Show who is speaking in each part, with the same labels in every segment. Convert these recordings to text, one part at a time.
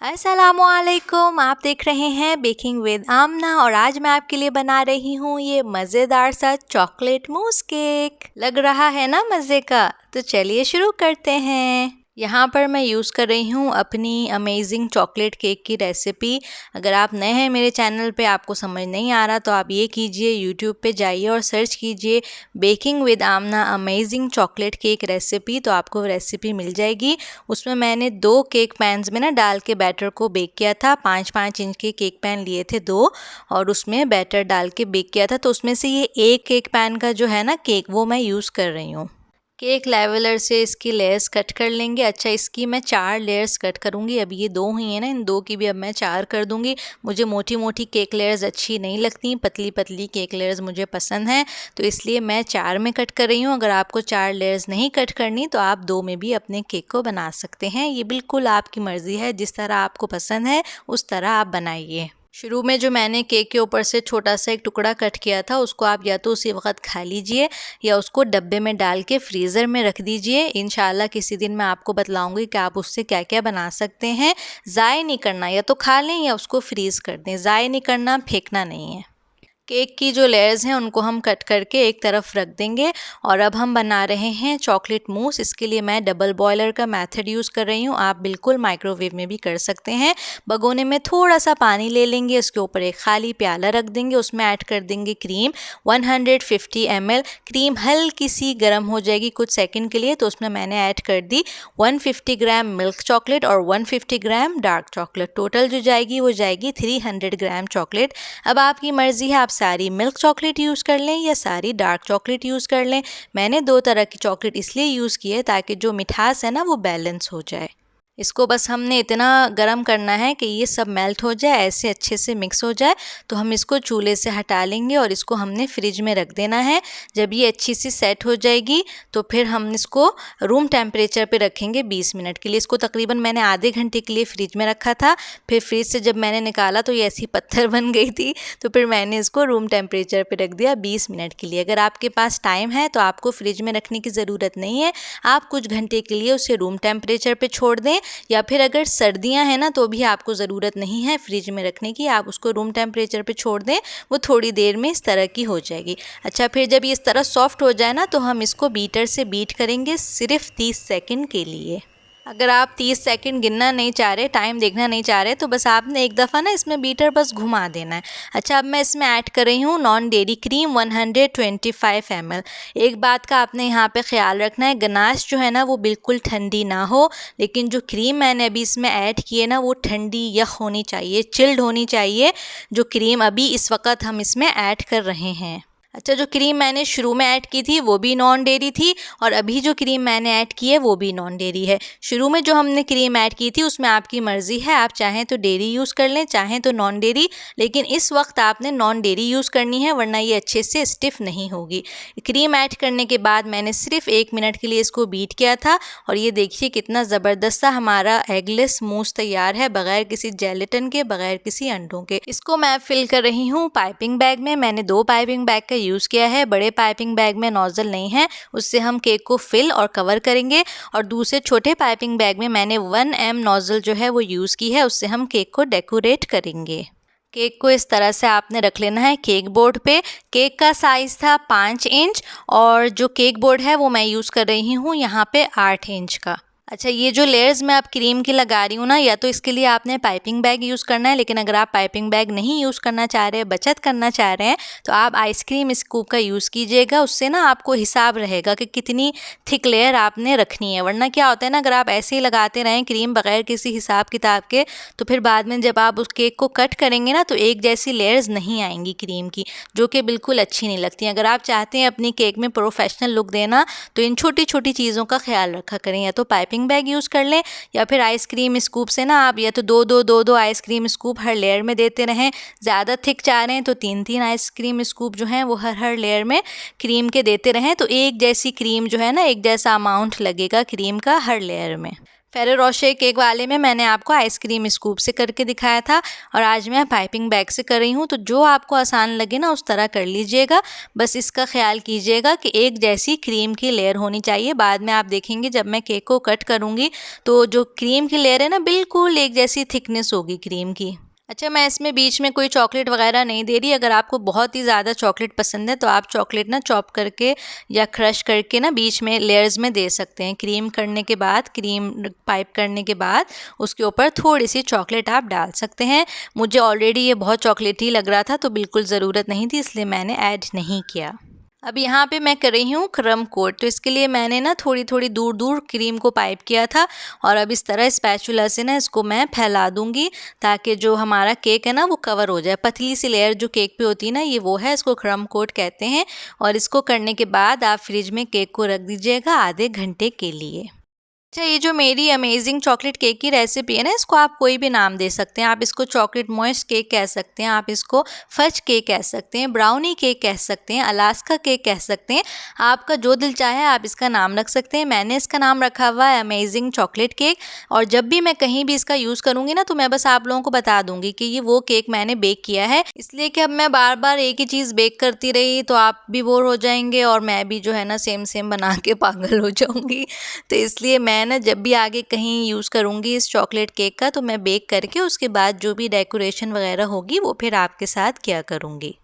Speaker 1: अस्सलामुअलैकुम, आप देख रहे हैं बेकिंग विद आमना और आज मैं आपके लिए बना रही हूँ ये मज़ेदार सा चॉकलेट मूस केक। लग रहा है ना मज़े का? तो चलिए शुरू करते हैं। यहाँ पर मैं यूज़ कर रही हूँ अपनी अमेजिंग चॉकलेट केक की रेसिपी। अगर आप नए हैं मेरे चैनल पे, आपको समझ नहीं आ रहा तो आप ये कीजिए, यूट्यूब पे जाइए और सर्च कीजिए baking with Aamna amazing chocolate cake recipe, तो आपको रेसिपी मिल जाएगी। उसमें मैंने 2 केक पैन्स में ना डाल के बैटर को बेक किया था। 5-5 इंच के केक पैन लिए थे 2 और उसमें बैटर डाल के बेक किया था। तो उसमें से ये एक केक पैन का जो है ना केक, वो मैं यूज़ कर रही हूँ। केक लेवलर से इसकी लेयर्स कट कर लेंगे। अच्छा, इसकी मैं 4 लेयर्स कट करूँगी। अभी ये 2 ही है ना, इन 2 की भी अब मैं 4 कर दूँगी। मुझे मोटी मोटी केक लेयर्स अच्छी नहीं लगती, पतली पतली केक लेयर्स मुझे पसंद हैं, तो इसलिए मैं 4 में कट कर रही हूँ। अगर आपको 4 लेयर्स नहीं कट करनी तो आप 2 में भी अपने केक को बना सकते हैं। ये बिल्कुल आपकी मर्ज़ी है, जिस तरह आपको पसंद है उस तरह आप बनाइए। शुरू में जो मैंने केक के ऊपर से छोटा सा एक टुकड़ा कट किया था, उसको आप या तो उसी वक्त खा लीजिए या उसको डब्बे में डाल के फ्रीज़र में रख दीजिए। इंशाल्लाह किसी दिन मैं आपको बतलाऊंगी कि आप उससे क्या क्या बना सकते हैं। ज़ाय नहीं करना, या तो खा लें या उसको फ्रीज़ कर दें। ज़ाय नहीं करना, फेंकना नहीं है। केक की जो लेयर्स हैं उनको हम कट करके एक तरफ रख देंगे और अब हम बना रहे हैं चॉकलेट मूस। इसके लिए मैं डबल बॉयलर का मेथड यूज़ कर रही हूँ। आप बिल्कुल माइक्रोवेव में भी कर सकते हैं। भगोने में थोड़ा सा पानी ले लेंगे, उसके ऊपर एक खाली प्याला रख देंगे, उसमें ऐड कर देंगे क्रीम 150 ml। क्रीम हल्की सी गर्म हो जाएगी कुछ सेकंड के लिए, तो उसमें मैंने ऐड कर दी 150 ग्राम मिल्क चॉकलेट और 150 ग्राम डार्क चॉकलेट। टोटल जो जाएगी वो जाएगी 300 ग्राम चॉकलेट। अब आपकी मर्ज़ी है, आप सारी मिल्क चॉकलेट यूज़ कर लें या सारी डार्क चॉकलेट यूज़ कर लें। मैंने 2 तरह की चॉकलेट इसलिए यूज़ की है ताकि जो मिठास है ना वो बैलेंस हो जाए। इसको बस हमने इतना गरम करना है कि ये सब मेल्ट हो जाए, ऐसे अच्छे से मिक्स हो जाए। तो हम इसको चूल्हे से हटा लेंगे और इसको हमने फ्रिज में रख देना है। जब ये अच्छी सी सेट हो जाएगी तो फिर हम इसको रूम टेम्परेचर पे रखेंगे 20 मिनट के लिए। इसको तकरीबन मैंने आधे घंटे के लिए फ्रिज में रखा था। फिर फ्रिज से जब मैंने निकाला तो ये ऐसी पत्थर बन गई थी, तो फिर मैंने इसको रूम टेम्परेचर पे रख दिया 20 मिनट के लिए। अगर आपके पास टाइम है तो आपको फ्रिज में रखने की ज़रूरत नहीं है, आप कुछ घंटे के लिए उसे रूम टेम्परेचर पे छोड़ दें। या फिर अगर सर्दियां हैं ना तो भी आपको ज़रूरत नहीं है फ्रिज में रखने की, आप उसको रूम टेम्परेचर पे छोड़ दें, वो थोड़ी देर में इस तरह की हो जाएगी। अच्छा, फिर जब ये इस तरह सॉफ्ट हो जाए ना तो हम इसको बीटर से बीट करेंगे सिर्फ 30 सेकंड के लिए। अगर आप 30 सेकंड गिनना नहीं चाह रहे, टाइम देखना नहीं चाह रहे, तो बस आपने एक दफ़ा ना इसमें बीटर बस घुमा देना है। अच्छा, अब मैं इसमें ऐड कर रही हूँ नॉन डेयरी क्रीम 125 ml। एक बात का आपने यहाँ पे ख्याल रखना है, गनाश जो है ना वो बिल्कुल ठंडी ना हो, लेकिन जो क्रीम मैंने अभी इसमें ऐड की है ना वो ठंडी यख होनी चाहिए, चिल्ड होनी चाहिए, जो क्रीम अभी इस वक्त हम इसमें ऐड कर रहे हैं। अच्छा, जो क्रीम मैंने शुरू में ऐड की थी वो भी नॉन डेयरी थी और अभी जो क्रीम मैंने ऐड की है वो भी नॉन डेयरी है। शुरू में जो हमने क्रीम ऐड की थी उसमें आपकी मर्ज़ी है, आप चाहें तो डेयरी यूज़ कर लें, चाहें तो नॉन डेयरी, लेकिन इस वक्त आपने नॉन डेयरी यूज़ करनी है वरना ये अच्छे से स्टिफ़ नहीं होगी। क्रीम ऐड करने के बाद मैंने सिर्फ 1 मिनट के लिए इसको बीट किया था और ये देखिए कितना ज़बरदस्त सा हमारा एगलेस मूस तैयार है, बग़ैर किसी जेलेटिन के, बग़ैर किसी अंडों के। इसको मैं फिल कर रही हूँ पाइपिंग बैग में। मैंने 2 पाइपिंग बैग का यूज़ किया है। बड़े पाइपिंग बैग में नोज़ल नहीं है, उससे हम केक को फिल और कवर करेंगे, और दूसरे छोटे पाइपिंग बैग में मैंने 1M नोज़ल जो है वो यूज़ की है, उससे हम केक को डेकोरेट करेंगे। केक को इस तरह से आपने रख लेना है केक बोर्ड पे। केक का साइज़ था 5 इंच और जो केक बोर्ड है वो मैं यूज़ कर रही हूँ यहाँ पे 8 इंच का। अच्छा, ये जो लेयर्स मैं अब क्रीम की लगा रही हूँ ना, या तो इसके लिए आपने पाइपिंग बैग यूज़ करना है, लेकिन अगर आप पाइपिंग बैग नहीं यूज़ करना चाह रहे हैं, बचत करना चाह रहे हैं, तो आप आइसक्रीम स्कूप का यूज़ कीजिएगा। उससे ना आपको हिसाब रहेगा कि कितनी थिक लेयर आपने रखनी है। वरना क्या होता है ना, अगर आप ऐसे ही लगाते रहें क्रीम बग़ैर किसी हिसाब किताब के, तो फिर बाद में जब आप उस केक को कट करेंगे ना तो एक जैसी लेयर्स नहीं आएंगी क्रीम की, जो कि बिल्कुल अच्छी नहीं लगती। अगर आप चाहते हैं अपनी केक में प्रोफेशनल लुक देना तो इन छोटी छोटी चीज़ों का ख्याल रखा करें। या तो पाइपिंग बैग यूज़ कर लें या फिर आइसक्रीम स्कूप से ना आप या तो दो आइसक्रीम स्कूप हर लेयर में देते रहें। ज़्यादा थिक चाह रहे हैं तो 3-3 आइसक्रीम स्कूप जो हैं वो हर लेयर में क्रीम के देते रहें, तो एक जैसी क्रीम जो है ना, एक जैसा अमाउंट लगेगा क्रीम का हर लेयर में। फेरो रोशे केक वाले में मैंने आपको आइसक्रीम स्कूप से करके दिखाया था और आज मैं पाइपिंग बैग से कर रही हूँ। तो जो आपको आसान लगे ना उस तरह कर लीजिएगा। बस इसका ख्याल कीजिएगा कि एक जैसी क्रीम की लेयर होनी चाहिए। बाद में आप देखेंगे जब मैं केक को कट करूँगी तो जो क्रीम की लेयर है ना बिल्कुल एक जैसी थिकनेस होगी क्रीम की। अच्छा, मैं इसमें बीच में कोई चॉकलेट वगैरह नहीं दे रही। अगर आपको बहुत ही ज़्यादा चॉकलेट पसंद है तो आप चॉकलेट ना चॉप करके या क्रश करके ना बीच में लेयर्स में दे सकते हैं। क्रीम करने के बाद, क्रीम पाइप करने के बाद उसके ऊपर थोड़ी सी चॉकलेट आप डाल सकते हैं। मुझे ऑलरेडी ये बहुत चॉकलेटी लग रहा था तो बिल्कुल ज़रूरत नहीं थी, इसलिए मैंने ऐड नहीं किया। अब यहाँ पे मैं कर रही हूँ क्रम कोट। तो इसके लिए मैंने ना थोड़ी थोड़ी दूर दूर क्रीम को पाइप किया था और अब इस तरह स्पैचुला से ना इसको मैं फैला दूँगी ताकि जो हमारा केक है ना वो कवर हो जाए। पतली सी लेयर जो केक पे होती है ना ये वो है, इसको क्रम कोट कहते हैं। और इसको करने के बाद आप फ्रिज में केक को रख दीजिएगा आधे घंटे के लिए। अच्छा, ये जो मेरी अमेजिंग चॉकलेट केक की रेसिपी है ना इसको आप कोई भी नाम दे सकते हैं। आप इसको चॉकलेट मॉइस्ट केक कह सकते हैं, आप इसको फज केक कह सकते हैं, ब्राउनी केक कह सकते हैं, अलास्का केक कह सकते हैं। आपका जो दिल चाहे आप इसका नाम रख सकते हैं। मैंने इसका नाम रखा हुआ है अमेजिंग चॉकलेट केक। और जब भी मैं कहीं भी इसका यूज़ करूँगी ना तो मैं बस आप लोगों को बता दूँगी कि ये वो केक मैंने बेक किया है। इसलिए कि अब मैं बार बार एक ही चीज़ बेक करती रही तो आप भी बोर हो जाएंगे और मैं भी जो है ना सेम सेम बना के पागल हो जाऊँगी। तो इसलिए मैं ना जब भी आगे कहीं यूज़ करूँगी इस चॉकलेट केक का तो मैं बेक करके उसके बाद जो भी डेकोरेशन वगैरह होगी वो फिर आपके साथ किया करूँगी।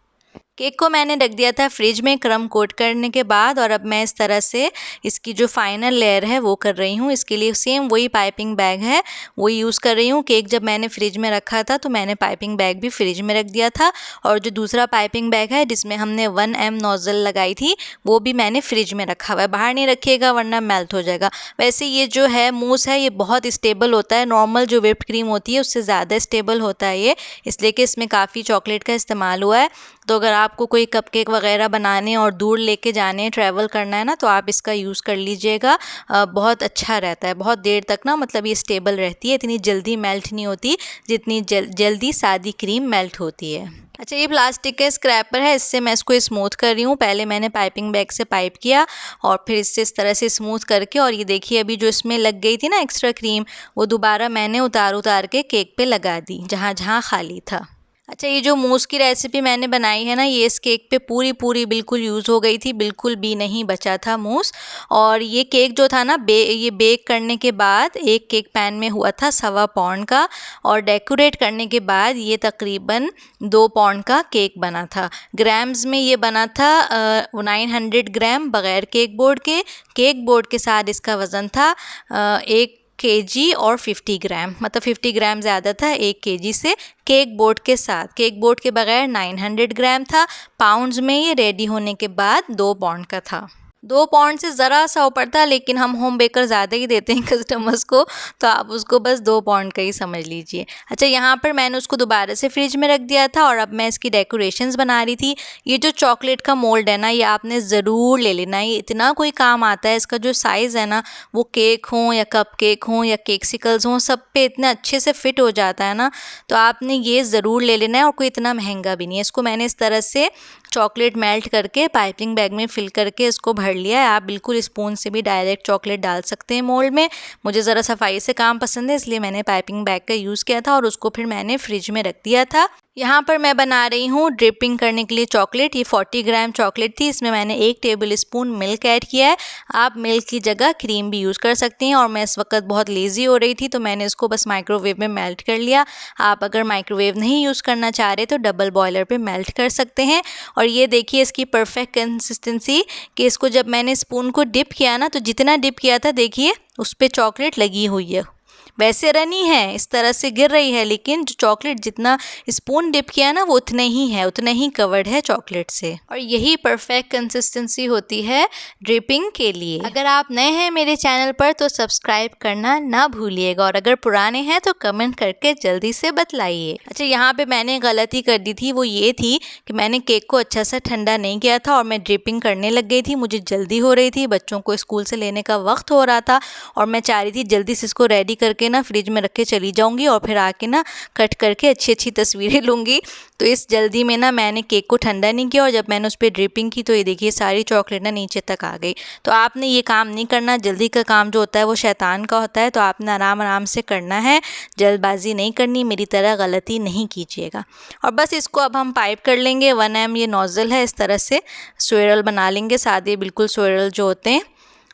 Speaker 1: केक को मैंने रख दिया था फ्रिज में क्रम कोट करने के बाद और अब मैं इस तरह से इसकी जो फाइनल लेयर है वो कर रही हूँ। इसके लिए सेम वही पाइपिंग बैग है वही यूज़ कर रही हूँ। केक जब मैंने फ्रिज में रखा था तो मैंने पाइपिंग बैग भी फ्रिज में रख दिया था और जो दूसरा पाइपिंग बैग है जिसमें हमने 1M नोज़ल लगाई थी वो भी मैंने फ्रिज में रखा हुआ है। बाहर नहीं रखिएगा वरना मेल्ट हो जाएगा। वैसे ये जो है मूस है ये बहुत स्टेबल होता है, नॉर्मल जो व्हिप्ड क्रीम होती है उससे ज़्यादा स्टेबल होता है ये, इसलिए कि इसमें काफ़ी चॉकलेट का इस्तेमाल हुआ है। तो अगर आपको कोई कपकेक वगैरह बनाने और दूर लेके जाने ट्रैवल करना है ना तो आप इसका यूज़ कर लीजिएगा। बहुत अच्छा रहता है, बहुत देर तक ना मतलब ये स्टेबल रहती है, इतनी जल्दी मेल्ट नहीं होती जितनी जल्दी सादी क्रीम मेल्ट होती है। अच्छा, ये प्लास्टिक का स्क्रैपर है, इससे मैं इसको स्मूथ कर रही हूँ। पहले मैंने पाइपिंग बैग से पाइप किया और फिर इससे इस तरह से स्मूथ करके और ये देखिए अभी जो इसमें लग गई थी ना एक्स्ट्रा क्रीम वो दोबारा मैंने उतार के केक पे लगा दी जहाँ जहाँ खाली था। अच्छा, ये जो मूस की रेसिपी मैंने बनाई है ना ये इस केक पे पूरी बिल्कुल यूज़ हो गई थी, बिल्कुल भी नहीं बचा था मूस। और ये केक जो था ना ये बेक करने के बाद एक केक पैन में हुआ था 1.25 पाउंड का और डेकोरेट करने के बाद ये तकरीबन 2 पाउंड का केक बना था। ग्राम्स में ये बना था 900 ग्राम बग़ैर केक बोर्ड के। केक बोर्ड के साथ इसका वज़न था 1 kg और 50 ग्राम, मतलब 50 ग्राम ज़्यादा था 1 kg से। केक बोर्ड के साथ, केक बोर्ड के बगैर 900 ग्राम था। पाउंड्स में ये रेडी होने के बाद 2 पाउंड का था। 2 पाउंड से ज़रा सा ऊपर था लेकिन हम होम बेकर ज़्यादा ही देते हैं कस्टमर्स को तो आप उसको बस 2 पाउंड का ही समझ लीजिए। अच्छा, यहाँ पर मैंने उसको दोबारा से फ्रिज में रख दिया था और अब मैं इसकी डेकोरेशंस बना रही थी। ये जो चॉकलेट का मोल्ड है ना ये आपने ज़रूर ले लेना, ये इतना कोई काम आता है। इसका जो साइज़ है ना वो केक हों या कप केक हों या केकसिकल्स हों सब पे इतना अच्छे से फिट हो जाता है ना, तो आपने ये ज़रूर ले लेना है और कोई इतना महंगा भी नहीं है। इसको मैंने इस तरह से चॉकलेट मेल्ट करके पाइपिंग बैग में फिल करके इसको भर लिया है। आप बिल्कुल स्पून से भी डायरेक्ट चॉकलेट डाल सकते हैं मोल्ड में। मुझे ज़रा सफाई से काम पसंद है इसलिए मैंने पाइपिंग बैग का यूज़ किया था और उसको फिर मैंने फ्रिज में रख दिया था। यहाँ पर मैं बना रही हूँ ड्रिपिंग करने के लिए चॉकलेट। ये 40 ग्राम चॉकलेट थी, इसमें मैंने 1 टेबल स्पून मिल्क ऐड किया है। आप मिल्क की जगह क्रीम भी यूज़ कर सकती हैं और मैं इस वक्त बहुत लेज़ी हो रही थी तो मैंने इसको बस माइक्रोवेव में मेल्ट कर लिया। आप अगर माइक्रोवेव नहीं यूज़ करना चाह रहे तो डबल बॉयलर पे मेल्ट कर सकते हैं। और ये देखिए इसकी परफेक्ट कंसिस्टेंसी कि इसको जब मैंने स्पून को डिप किया ना तो जितना डिप किया था देखिए उस पर चॉकलेट लगी हुई है। वैसे रनी है इस तरह से गिर रही है लेकिन जो चॉकलेट जितना स्पून डिप किया ना वो उतने ही है, उतना ही कवर्ड है चॉकलेट से। और यही परफेक्ट कंसिस्टेंसी होती है ड्रिपिंग के लिए। अगर आप नए हैं मेरे चैनल पर तो सब्सक्राइब करना ना भूलिएगा और अगर पुराने हैं तो कमेंट करके जल्दी से बतलाइए। अच्छा, यहाँ पे मैंने गलती कर दी थी, वो ये थी कि मैंने केक को अच्छा सा ठंडा नहीं किया था और मैं ड्रिपिंग करने लग गई थी। मुझे जल्दी हो रही थी, बच्चों को स्कूल से लेने का वक्त हो रहा था और मैं चाह रही थी जल्दी से इसको रेडी करके ना फ्रिज में रख के चली जाऊँगी और फिर आके ना कट करके अच्छी अच्छी तस्वीरें लूँगी। तो इस जल्दी में ना मैंने केक को ठंडा नहीं किया और जब मैंने उस पर ड्रिपिंग की तो ये देखिए सारी चॉकलेट ना नीचे तक आ गई। तो आपने ये काम नहीं करना, जल्दी का काम जो होता है वो शैतान का होता है, तो आपने आराम आराम से करना है, जल्दबाजी नहीं करनी, मेरी तरह गलती नहीं कीजिएगा। और बस इसको अब हम पाइप कर लेंगे। 1 mm ये नोज़ल है, इस तरह से स्वेरल बना लेंगे, सादे बिल्कुल स्वेरल जो होते हैं।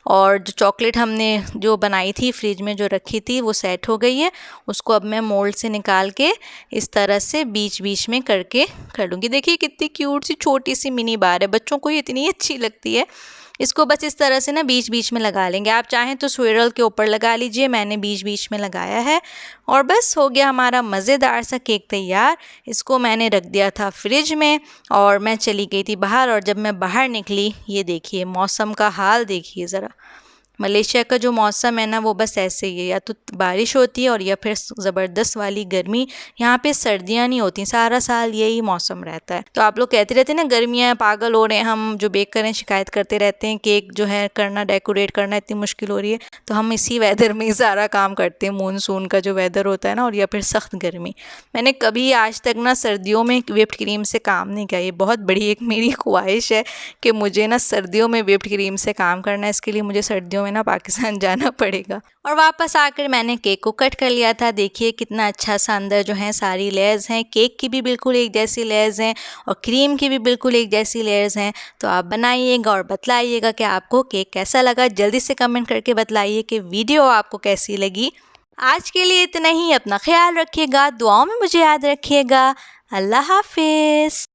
Speaker 1: और जो चॉकलेट हमने जो बनाई थी फ्रिज में जो रखी थी वो सेट हो गई है। उसको अब मैं मोल्ड से निकाल के इस तरह से बीच बीच में करके कर लूँगी। देखिए कितनी क्यूट सी छोटी सी मिनी बार है, बच्चों को ये इतनी अच्छी लगती है। इसको बस इस तरह से ना बीच बीच में लगा लेंगे। आप चाहें तो स्वेरल के ऊपर लगा लीजिए, मैंने बीच बीच में लगाया है। और बस हो गया हमारा मज़ेदार सा केक तैयार। इसको मैंने रख दिया था फ्रिज में और मैं चली गई थी बाहर। और जब मैं बाहर निकली, ये देखिए मौसम का हाल देखिए ज़रा। मलेशिया का जो मौसम है ना वो बस ऐसे ही है, या तो बारिश होती है और या फिर ज़बरदस्त वाली गर्मी। यहाँ पे सर्दियाँ नहीं होती, सारा साल यही मौसम रहता है। तो आप लोग कहते रहते हैं ना गर्मियाँ पागल हो रहे हैं, हम जो बेक करें शिकायत करते रहते हैं, केक जो है करना, डेकोरेट करना इतनी मुश्किल हो रही है। तो हम इसी वेदर में ही सारा काम करते हैं, मानसून का जो वेदर होता है ना, और या फिर सख्त गर्मी। मैंने कभी आज तक ना सर्दियों में व्हिप्ड क्रीम से काम नहीं किया। ये बहुत बड़ी एक मेरी ख्वाहिश है कि मुझे ना सर्दियों में व्हिप्ड क्रीम से काम करना है। इसके लिए मुझे सर्दियों ना पाकिस्तान जाना पड़ेगा। और वापस आकर मैंने केक को कट कर लिया था। देखिए कितना अच्छा सा अंदर जो है सारी लेयर्स हैं, केक की भी बिल्कुल एक जैसी लेयर्स हैं और क्रीम की भी बिल्कुल एक जैसी लेयर्स हैं। तो आप बनाइएगा और बतलाइएगा कि आपको केक कैसा लगा। जल्दी से कमेंट करके बतलाइए कि वीडियो आपको कैसी लगी। आज के लिए इतना ही। अपना ख्याल रखिएगा, दुआओं में मुझे याद रखिएगा। अल्लाह हाफिज़।